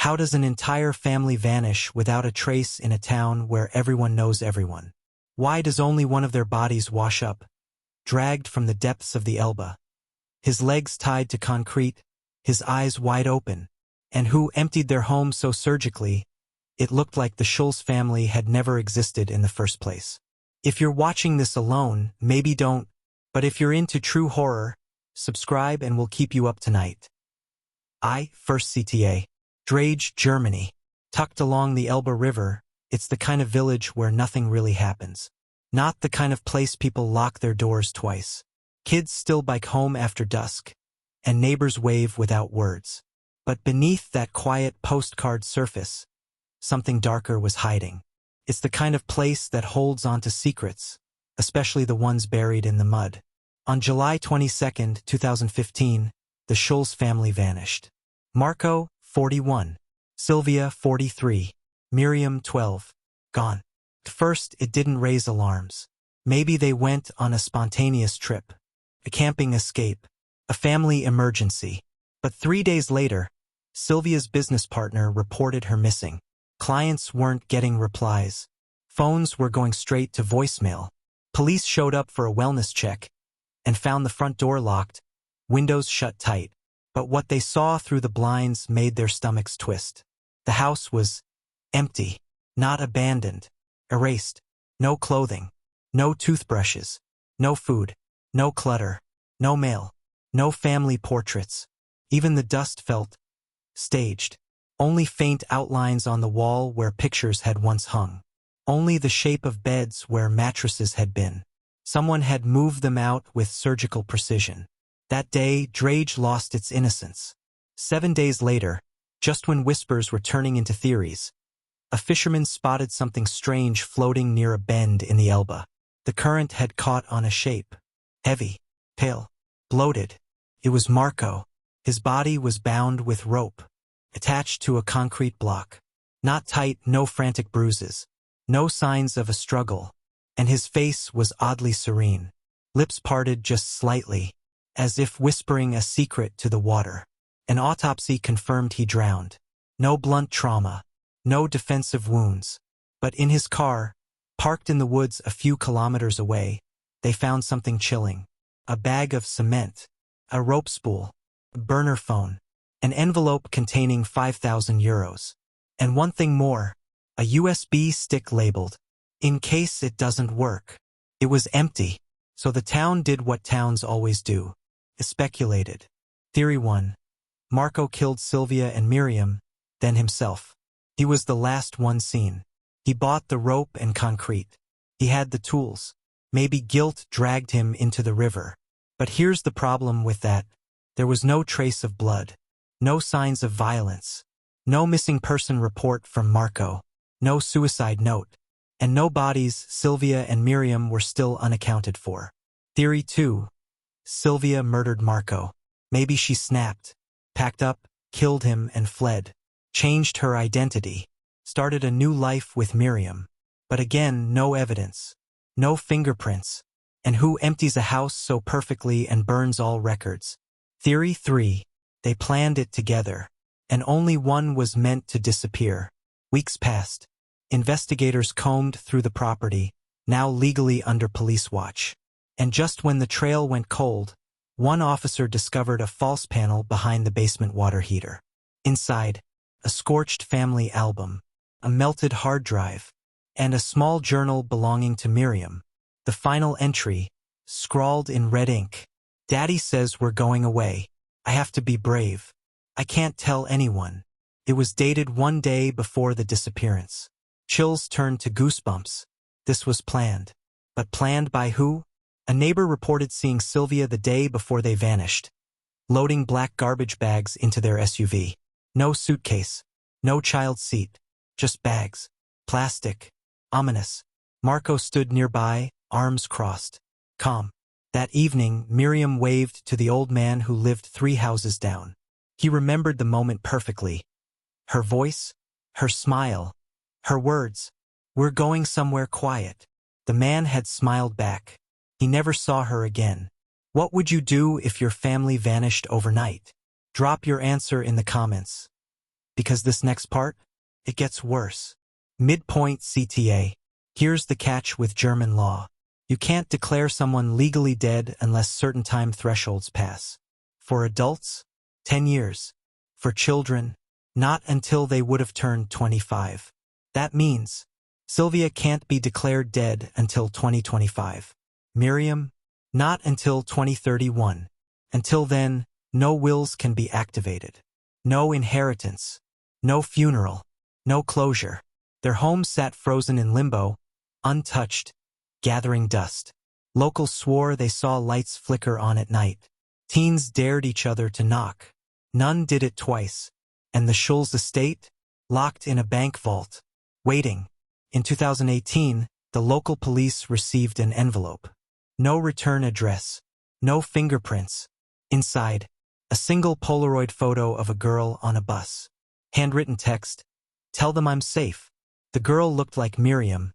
How does an entire family vanish without a trace in a town where everyone knows everyone? Why does only one of their bodies wash up, dragged from the depths of the Elbe? His legs tied to concrete, his eyes wide open, and who emptied their home so surgically, it looked like the Schulz family had never existed in the first place. If you're watching this alone, maybe don't, but if you're into true horror, subscribe and we'll keep you up to night. First CTA. Drage, Germany. Tucked along the Elbe River, it's the kind of village where nothing really happens. Not the kind of place people lock their doors twice. Kids still bike home after dusk, and neighbors wave without words. But beneath that quiet postcard surface, something darker was hiding. It's the kind of place that holds onto secrets, especially the ones buried in the mud. On July 22, 2015, the Schulz family vanished. Marco, 41. Sylvia, 43. Miriam, 12. Gone. At first, it didn't raise alarms. Maybe they went on a spontaneous trip, a camping escape, a family emergency. But 3 days later, Sylvia's business partner reported her missing. Clients weren't getting replies. Phones were going straight to voicemail. Police showed up for a wellness check and found the front door locked, windows shut tight. But what they saw through the blinds made their stomachs twist. The house was empty, not abandoned, erased. No clothing, no toothbrushes, no food, no clutter, no mail, no family portraits. Even the dust felt staged. Only faint outlines on the wall where pictures had once hung. Only the shape of beds where mattresses had been. Someone had moved them out with surgical precision. That day, Drage lost its innocence. 7 days later, just when whispers were turning into theories, a fisherman spotted something strange floating near a bend in the Elbe. The current had caught on a shape. Heavy, pale, bloated. It was Marco. His body was bound with rope, attached to a concrete block. Not tight, no frantic bruises, no signs of a struggle, and his face was oddly serene, lips parted just slightly, as if whispering a secret to the water. An autopsy confirmed he drowned. No blunt trauma, no defensive wounds. But in his car, parked in the woods a few kilometers away, they found something chilling. A bag of cement, a rope spool, a burner phone, an envelope containing €5,000. And one thing more, a USB stick labeled, "In case it doesn't work." It was empty, so the town did what towns always do. It speculated. Theory 1. Marco killed Sylvia and Miriam, then himself. He was the last one seen. He bought the rope and concrete. He had the tools. Maybe guilt dragged him into the river. But here's the problem with that. There was no trace of blood. No signs of violence. No missing person report from Marco. No suicide note. And no bodies. Sylvia and Miriam were still unaccounted for. Theory 2. Sylvia murdered Marco. Maybe she snapped, packed up, killed him and fled. Changed her identity. Started a new life with Miriam. But again, no evidence. No fingerprints. And who empties a house so perfectly and burns all records? Theory 3. They planned it together. And only one was meant to disappear. Weeks passed. Investigators combed through the property, now legally under police watch. And just when the trail went cold, one officer discovered a false panel behind the basement water heater. Inside, a scorched family album, a melted hard drive, and a small journal belonging to Miriam. The final entry, scrawled in red ink. "Daddy says we're going away. I have to be brave. I can't tell anyone." It was dated 1 day before the disappearance. Chills turned to goosebumps. This was planned. But planned by who? A neighbor reported seeing Sylvia the day before they vanished, loading black garbage bags into their SUV. No suitcase, no child seat, just bags. Plastic. Ominous. Marco stood nearby, arms crossed. Calm. That evening, Miriam waved to the old man who lived 3 houses down. He remembered the moment perfectly. Her voice, her smile, her words. "We're going somewhere quiet." The man had smiled back. He never saw her again. What would you do if your family vanished overnight? Drop your answer in the comments. Because this next part, it gets worse. Midpoint CTA. Here's the catch with German law. You can't declare someone legally dead unless certain time thresholds pass. For adults, 10 years. For children, not until they would have turned 25. That means Sylvia can't be declared dead until 2025. Miriam, not until 2031. Until then, no wills can be activated. No inheritance. No funeral. No closure. Their home sat frozen in limbo, untouched, gathering dust. Locals swore they saw lights flicker on at night. Teens dared each other to knock. None did it twice. And the Schulz estate? Locked in a bank vault. Waiting. In 2018, the local police received an envelope. No return address. No fingerprints. Inside, a single Polaroid photo of a girl on a bus. Handwritten text, "Tell them I'm safe." The girl looked like Miriam.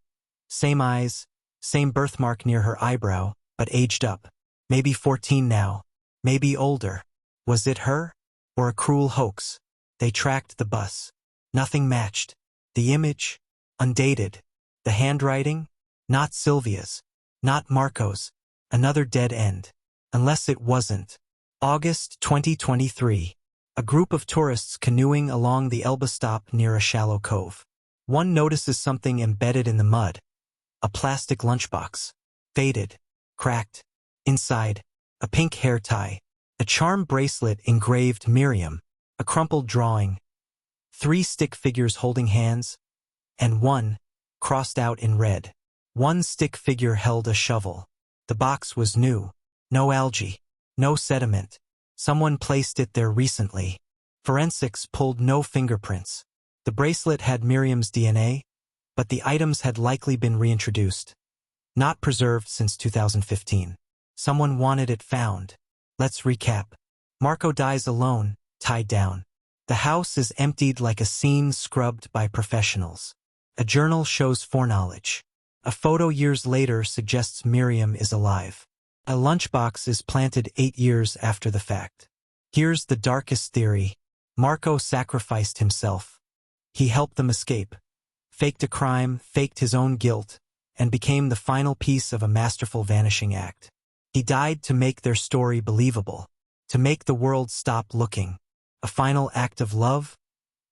Same eyes, same birthmark near her eyebrow, but aged up. Maybe 14 now. Maybe older. Was it her? Or a cruel hoax? They tracked the bus. Nothing matched. The image? Undated. The handwriting? Not Sylvia's. Not Marco's. Another dead end. Unless it wasn't. August 2023. A group of tourists canoeing along the Elbe stop near a shallow cove. One notices something embedded in the mud. A plastic lunchbox. Faded. Cracked. Inside, a pink hair tie. A charm bracelet engraved Miriam. A crumpled drawing. 3 stick figures holding hands. And one, crossed out in red. One stick figure held a shovel. The box was new. No algae. No sediment. Someone placed it there recently. Forensics pulled no fingerprints. The bracelet had Miriam's DNA, but the items had likely been reintroduced. Not preserved since 2015. Someone wanted it found. Let's recap. Marco dies alone, tied down. The house is emptied like a scene scrubbed by professionals. A journal shows foreknowledge. A photo years later suggests Miriam is alive. A lunchbox is planted 8 years after the fact. Here's the darkest theory. Marco sacrificed himself. He helped them escape, faked a crime, faked his own guilt, and became the final piece of a masterful vanishing act. He died to make their story believable, to make the world stop looking. A final act of love?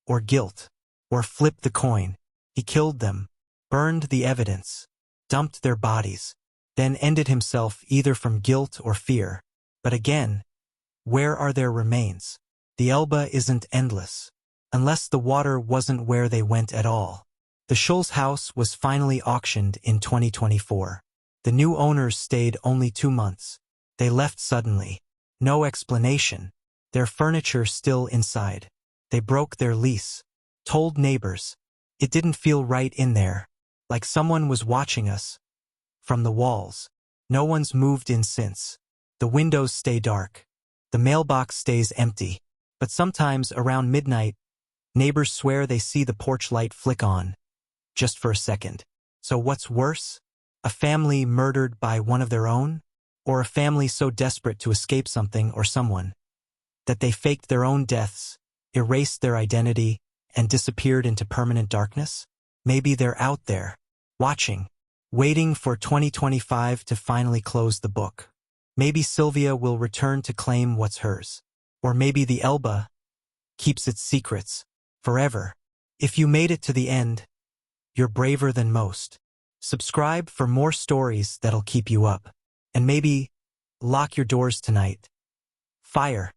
Or guilt? Or flip the coin. He killed them, burned the evidence, dumped their bodies, then ended himself either from guilt or fear. But again, where are their remains? The Elbe isn't endless. Unless the water wasn't where they went at all. The Schulz house was finally auctioned in 2024. The new owners stayed only 2 months. They left suddenly. No explanation. Their furniture still inside. They broke their lease. Told neighbors. It didn't feel right in there. Like someone was watching us. From the walls. No one's moved in since. The windows stay dark. The mailbox stays empty. But sometimes around midnight, neighbors swear they see the porch light flick on. Just for a second. So what's worse? A family murdered by one of their own? Or a family so desperate to escape something or someone that they faked their own deaths, erased their identity, and disappeared into permanent darkness? Maybe they're out there, watching, waiting for 2025 to finally close the book. Maybe Sylvia will return to claim what's hers. Or maybe the Elbe keeps its secrets forever. If you made it to the end, you're braver than most. Subscribe for more stories that'll keep you up. And maybe lock your doors tonight. Fire.